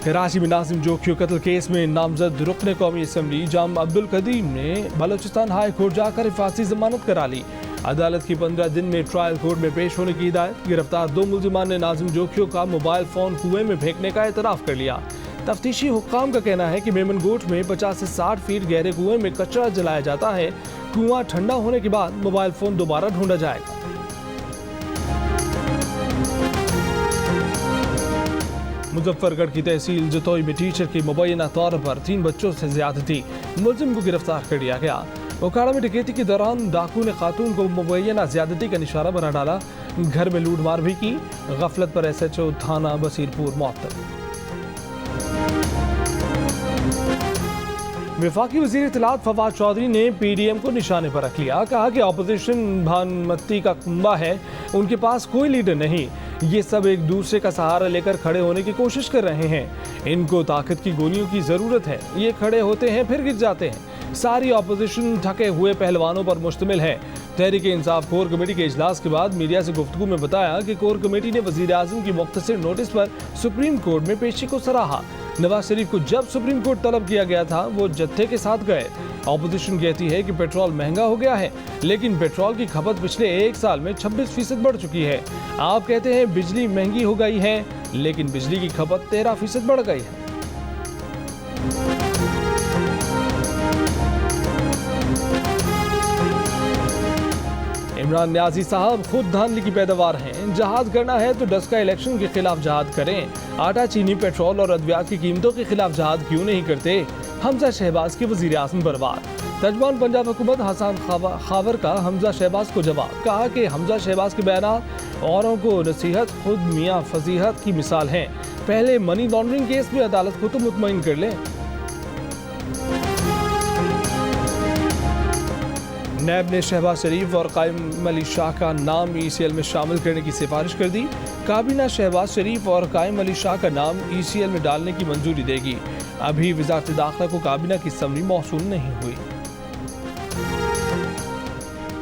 कराची में नाजिम जोखियो कत्ल केस में नामजद रुकन कौमी असम्बली जाम अब्दुल कदीम ने बलोचिस्तान हाई कोर्ट जाकर हिफाजती जमानत करा ली। अदालत की 15 दिन में ट्रायल कोर्ट में पेश होने की हिदायत। गिरफ्तार 2 मुल्जिमान ने नाजिम जोखियो का मोबाइल फोन कुएं में फेंकने का एतराफ कर लिया। तफ्तीशी हुक्काम का कहना है कि मेमनगोट में 50 से 60 फीट गहरे कुएं में कचरा जलाया जाता है। कुआं ठंडा होने के बाद मोबाइल फोन दोबारा ढूंढा जाएगा। मुजफ्फरगढ़ की तहसील जतोई में टीचर की मुबैना तौर पर 3 बच्चों से ज्यादती, मुलजिम को गिरफ्तार कर लिया गया। ओकाड़ा में डकैती के दौरान डाकू ने खातून को मुबैना ज्यादती का निशाना बना डाला। घर में लूटमार भी की। गफलत पर SHO थाना बसीरपुर मअतल। वफाकी वज़ीर इत्तलात फवाद चौधरी ने PDM को निशाने पर रख लिया। कहा कि ऑपोजिशन भानमती का कुंबा है, उनके पास कोई लीडर नहीं। ये सब एक दूसरे का सहारा लेकर खड़े होने की कोशिश कर रहे हैं। इनको ताकत की गोलियों की जरूरत है। ये खड़े होते हैं फिर गिर जाते हैं। सारी ऑपोजिशन थके हुए पहलवानों पर मुश्तमिल है। तहरीक इंसाफ कोर कमेटी के इजलास के बाद मीडिया से गुफ्तगू में बताया कि कोर कमेटी ने वज़ीर आज़म की मुख्तसर नोटिस पर सुप्रीम कोर्ट में पेशी को सराहा। नवाज शरीफ को जब सुप्रीम कोर्ट तलब किया गया था वो जत्थे के साथ गए। ऑपोजिशन कहती है कि पेट्रोल महंगा हो गया है, लेकिन पेट्रोल की खपत पिछले 1 साल में 26% बढ़ चुकी है। आप कहते हैं बिजली महंगी हो गई है, लेकिन बिजली की खपत 13% बढ़ गई है। इमरान न्याजी साहब खुद धांधली की पैदावार हैं। जहाद करना है तो डस्का इलेक्शन के खिलाफ जहाद करें। आटा, चीनी, पेट्रोल और अद्वियात की कीमतों के खिलाफ जहाद क्यों नहीं करते? हमजा शहबाज के वजीर आज़म बर्बाद। तर्जुमान पंजाब हुकूमत हसन खावर का हमजा शहबाज को जवाब। कहा कि हमजा शहबाज के बयान औरों को नसीहत, खुद मियाँ फजीहत की मिसाल हैं। पहले मनी लॉन्ड्रिंग केस में अदालत को तो मुतमईन कर लें। नैब ने शहबाज शरीफ और कायम अली शाह का नाम ECL में शामिल करने की सिफारिश कर दी। काबीना शहबाज शरीफ और कायम अली शाह का नाम ECL में डालने की मंजूरी देगी। अभी वज़ारत दाखिला को काबीना की समरी मौसूल नहीं हुई।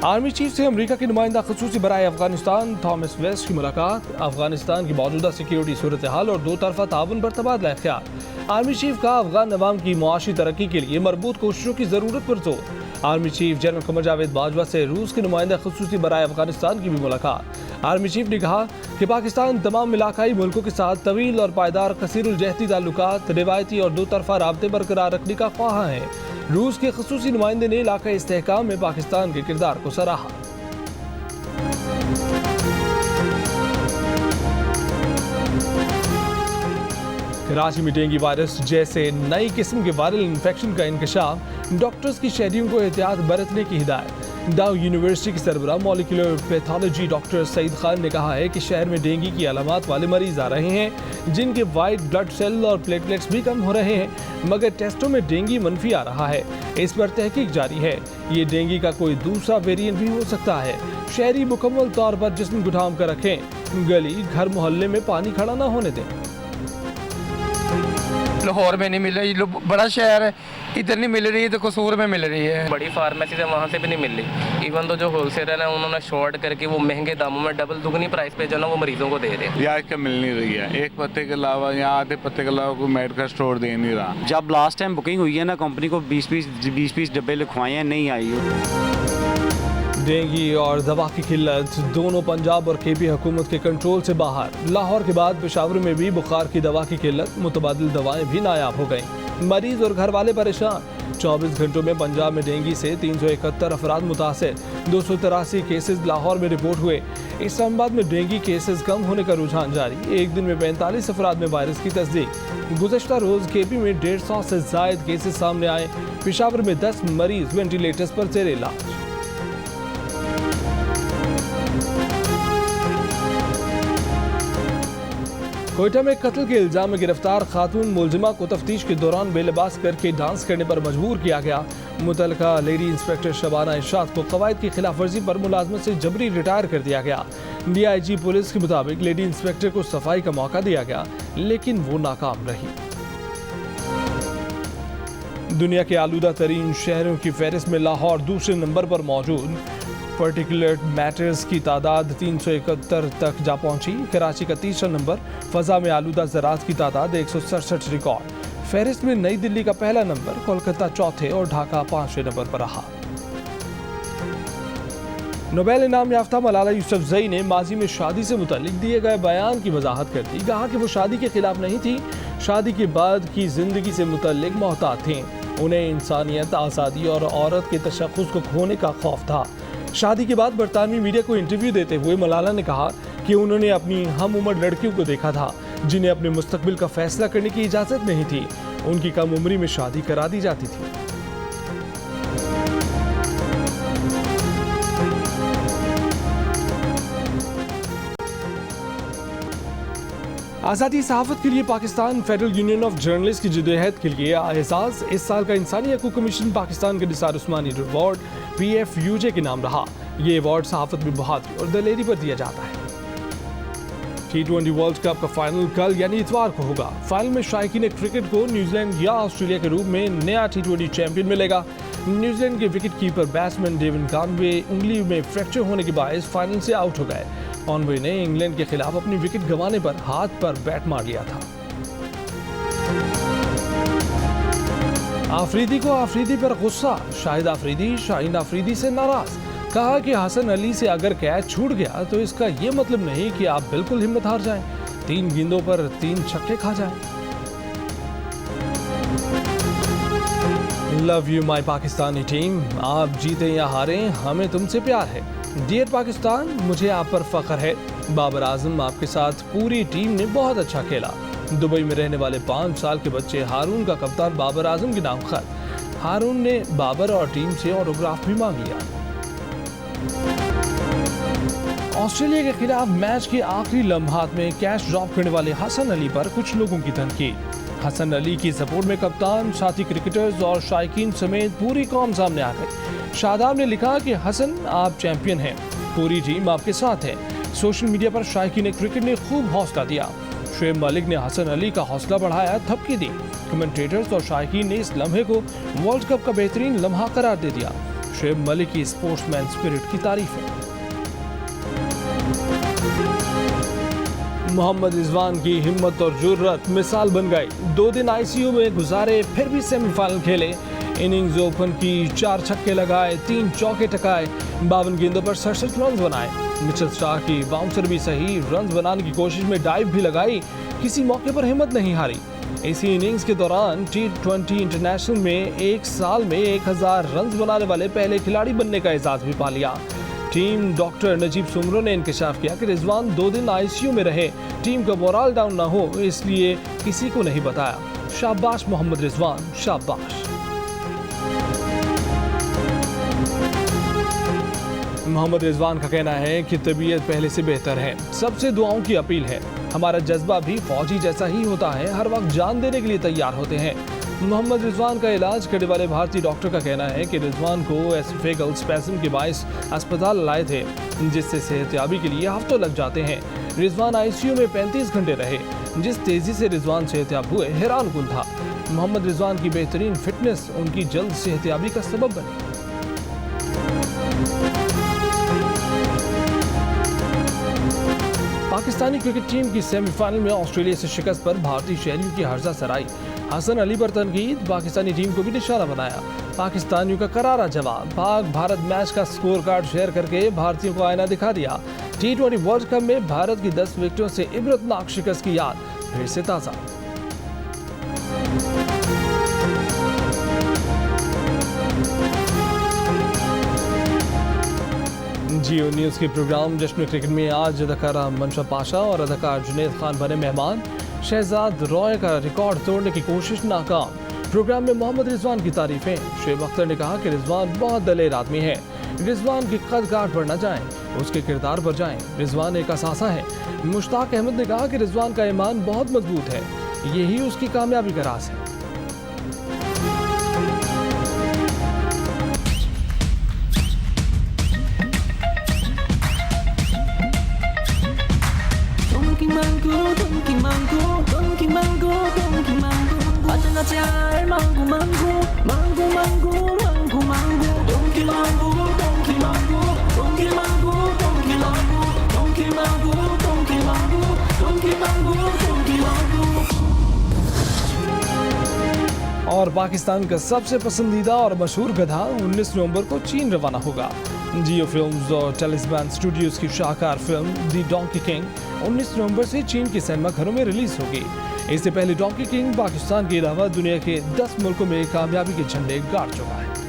आर्मी चीफ से अमेरिका के नुमाइंदा खसूसी बराए अफगानिस्तान थॉमस वेस्ट की मुलाकात। अफगानिस्तान की मौजूदा सिक्योरिटी सूरत हाल और 2 तरफा ताउन पर तबादला ख्याल। आर्मी चीफ का अफगान अवाम की मुआशी तरक्की के लिए मरबूत कोशिशों की जरूरत पर जोर। Army chief general Qamar Javed Bajwa से रूस के नुमाइंदा खसूसी बराए अफगानिस्तान की भी मुलाकात। आर्मी चीफ ने कहा कि पाकिस्तान तमाम इलाकाई मुल्कों के साथ तवील और पायदार कसीरुल-जहती ताल्लुकात, रिवायती और 2 तरफा राब्ते बरकरार रखने का ख्वाहा है। रूस के खसूसी नुमाइंदे ने इलाकाई इस्तेहकाम में पाकिस्तान के किरदार को सराहा। कराची में डेंगू वायरस जैसे नई किस्म के वायरल इन्फेक्शन का इंकशाफ। डॉक्टर्स की शहरियों को एहतियात बरतने की हिदायत। डाउ यूनिवर्सिटी के सरबराह molecular pathology doctor Saeed Khan ने कहा है कि शहर में डेंगू की अलामात वाले मरीज आ रहे हैं, जिनके वाइट ब्लड सेल और प्लेटलेट्स भी कम हो रहे हैं, मगर टेस्टों में डेंगू मनफी आ रहा है। इस पर तहकीक जारी है। ये डेंगू का कोई दूसरा वेरिएंट भी हो सकता है। शहरी मुकम्मल तौर पर जिस्म घुटाम कर रखें। गली घर मोहल्ले में पानी खड़ा न होने दें। लाहौर में नहीं मिल रही, बड़ा शहर है, इधर नहीं मिल रही है तो कसूर में मिल रही है। बड़ी फार्मेसी से वहाँ से भी नहीं मिल रही। इवन तो जो होलसेलर है उन्होंने शॉर्ट करके वो महंगे दामों में डबल दुगनी प्राइस पे जो ना वो मरीजों को दे रहे हैं। यहाँ क्या मिल नहीं रही है। एक पत्ते के अलावा यहाँ आधे पत्ते के अलावा कोई मेडिकल स्टोर दे नहीं रहा। जब लास्ट टाइम बुकिंग हुई है ना, कंपनी को 20 डब्बे लिखवाए हैं, नहीं आई। डेंगू और दवा की किल्लत दोनों पंजाब और KP हुकूमत के कंट्रोल से बाहर। लाहौर के बाद पेशावर में भी बुखार की दवा की किल्लत, मुतबादिल दवाएं भी नायाब हो गईं। मरीज और घर वाले परेशान। 24 घंटों में पंजाब में डेंगू से 371 अफराद मुतासर। 283 केसेस लाहौर में रिपोर्ट हुए। इस्लामाबाद में डेंगू केसेस कम होने का रुझान जारी। एक दिन में 45 अफराद में वायरस की तस्दीक। गुज़श्ता रोज KP में 150 से ज़ायद केसेस सामने आए। पेशावर में 10 मरीज वेंटिलेटर्स पर जेर इलाज। कोयटा में कत्ल के इल्जाम में गिरफ्तार खातून मुलजिमा को तफ्तीश के दौरान बेलिबास करके डांस करने पर मजबूर किया गया। मुतलका लेडी इंस्पेक्टर शबाना इरशाद को कवायद की खिलाफ वर्जी पर मुलाजमत से जबरी रिटायर कर दिया गया। DIG पुलिस के मुताबिक लेडी इंस्पेक्टर को सफाई का मौका दिया गया, लेकिन वो नाकाम रही। दुनिया के आलूदा तरीन शहरों की फहरिस्त में लाहौर दूसरे नंबर पर मौजूद। पार्टिकुलेट मैटर्स की तादाद 371 तक जा पहुंची। कराची का तीसरा नंबर, फजा में आलूदा ज़रात की तादाद 167 रिकॉर्ड। फहरिस्त में नई दिल्ली का पहला नंबर, कोलकाता चौथे और ढाका 5वें नंबर पर रहा। नोबेल इनाम याफ्ता मलाला यूसुफजई ने माजी में शादी से मुतालिक दिए गए बयान की वजाहत कर दी। कहा कि वो शादी के खिलाफ नहीं थी, शादी के बाद की जिंदगी से मुतालिक मोहतात थीं। उन्हें इंसानियत, आज़ादी और औरत के तशख़्ख़ुस को खोने का खौफ था। शादी के बाद बरतानवी मीडिया को इंटरव्यू देते हुए मलाला ने कहा कि उन्होंने अपनी हम उम्र लड़कियों को देखा था जिन्हें अपने मुस्तकबिल का फैसला करने की इजाज़त नहीं थी। उनकी कम उम्री में शादी करा दी जाती थी। आज़ादी सहाफ़त के लिए Pakistan federal union of journalist की जदोजहद के लिए एजाज़ इस साल का इंसानी हकूक़ कमीशन पाकिस्तान के निसार उस्मानी अवार्ड PFUJ के नाम रहा। ये अवार्ड सहाफ़त में बहादुरी और दलेरी पर दिया जाता है। T20 वर्ल्ड कप का फाइनल कल यानी इतवार को होगा। फाइनल में शायकीन क्रिकेट को न्यूजीलैंड या ऑस्ट्रेलिया के रूप में नया T20 चैंपियन मिलेगा। न्यूजीलैंड के wicket keeper batsman Devon Conway उंगली में फ्रैक्चर होने के बायस फाइनल से आउट हो गए। कॉनवे ने इंग्लैंड के खिलाफ अपनी विकेट गंवाने पर हाथ पर बैट मार लिया था। आफरीदी को आफरीदी पर गुस्सा, शाहिद आफरीदी शाहीन आफरीदी से नाराज। कहा कि हसन अली से अगर कैच छूट गया तो इसका ये मतलब नहीं कि आप बिल्कुल हिम्मत हार जाएं, 3 गेंदों पर 3 छक्के खा जाएं। Love you my Pakistani team, आप जीते या हारे हमें तुमसे प्यार है। डियर पाकिस्तान, मुझे आप पर फख्र है। बाबर आजम आपके साथ पूरी टीम ने बहुत अच्छा खेला। दुबई में रहने वाले 5 साल के बच्चे हारून का कप्तान बाबर आजम के नाम खत। हारून ने बाबर और टीम से ऑटोग्राफ भी मांग लिया। ऑस्ट्रेलिया के खिलाफ मैच के आखिरी लम्हात में कैच ड्रॉप करने वाले हसन अली पर कुछ लोगों की तनकीद। हसन अली की सपोर्ट में कप्तान, साथी क्रिकेटर्स और शायकीन समेत पूरी कौम सामने आ गई। शादाब ने लिखा कि हसन आप चैंपियन हैं, पूरी टीम आपके साथ है। सोशल मीडिया पर शायकीन क्रिकेट ने खूब हौसला दिया। शुएब मलिक ने हसन अली का हौसला बढ़ाया, थपकी दी। कमेंटेटर्स और शायकीन ने इस लम्हे को वर्ल्ड कप का बेहतरीन लम्हा करार दे दिया। शुएब मलिक की स्पोर्ट्समैन स्पिरिट की तारीफ है। मोहम्मद रिजवान की हिम्मत और जुर्रत मिसाल बन गई। 2 दिन ICU में गुजारे, फिर भी सेमीफाइनल खेले। इनिंग्स ओपन की, 4 छक्के लगाए, 3 चौके टकाए, 52 गेंदों पर 67 रन बनाए। मिचेल स्टार्क की बाउंसर भी सही, रन बनाने की कोशिश में डाइव भी लगाई, किसी मौके पर हिम्मत नहीं हारी। इसी इनिंग्स के दौरान T20 इंटरनेशनल में एक साल में 1000 रन बनाने वाले पहले खिलाड़ी बनने का एजाज भी पा लिया। टीम डॉक्टर नजीब सुमरो ने इंकशाफ किया कि रिजवान 2 दिन ICU में रहे, टीम का मोराल डाउन ना हो इसलिए किसी को नहीं बताया। शाबाश मोहम्मद रिजवान, शाबाश। मोहम्मद रिजवान का कहना है कि तबीयत पहले से बेहतर है, सबसे दुआओं की अपील है। हमारा जज्बा भी फौजी जैसा ही होता है, हर वक्त जान देने के लिए तैयार होते हैं। मोहम्मद रिजवान का इलाज करने वाले भारतीय डॉक्टर का कहना है कि रिजवान को एसोफेगल स्पैज़म के बायस अस्पताल लाए थे, जिससे सेहतयाबी के लिए हफ्तों लग जाते हैं। रिजवान ICU में 35 घंटे रहे। जिस तेज़ी से रिजवान सेहतयाब हुए हैरानकुन था। मोहम्मद रिजवान की बेहतरीन फिटनेस उनकी जल्द सेहतयाबी का सबब बनी। पाकिस्तानी क्रिकेट टीम की सेमीफाइनल में ऑस्ट्रेलिया से शिकस्त पर भारतीय शहरियों की हर्जा सराई। हसन अली पर तनकीद, पाकिस्तानी टीम को भी निशाना बनाया। पाकिस्तानियों का करारा जवाब, पाक भारत मैच का स्कोर कार्ड शेयर करके भारतीयों को आईना दिखा दिया। T20 वर्ल्ड कप में भारत की 10 विकेटों से इबरतनाक शिकस्त की याद फिर से ताज़ा। जियो न्यूज़ के प्रोग्राम जश्न क्रिकेट में आज अदाकारा मंशा पाशा और अदाकार जुनैद खान बने मेहमान। शहजाद रॉय का रिकॉर्ड तोड़ने की कोशिश नाकाम। प्रोग्राम में मोहम्मद रिजवान की तारीफें। शुएब अख्तर ने कहा कि रिजवान बहुत दलेर आदमी है। रिजवान की कद काठ पर न जाएं, उसके किरदार पर जाएं। रिजवान एक असासा है। मुश्ताक अहमद ने कहा कि रिजवान का ईमान बहुत मजबूत है, यही उसकी कामयाबी का राज है। Mango, mango, mango, mango, mango, donkey mango, donkey mango, donkey और पाकिस्तान का सबसे पसंदीदा और मशहूर गधा 19 नवंबर को चीन रवाना होगा। जियो फिल्म्स और टेलिस्मैन स्टूडियोज की शाहकार फिल्म दी डोंकी किंग 19 नवंबर से चीन के सिनेमा घरों में रिलीज होगी। इससे पहले डोंकी किंग पाकिस्तान के अलावा दुनिया के 10 मुल्कों में कामयाबी के झंडे गाड़ चुका है।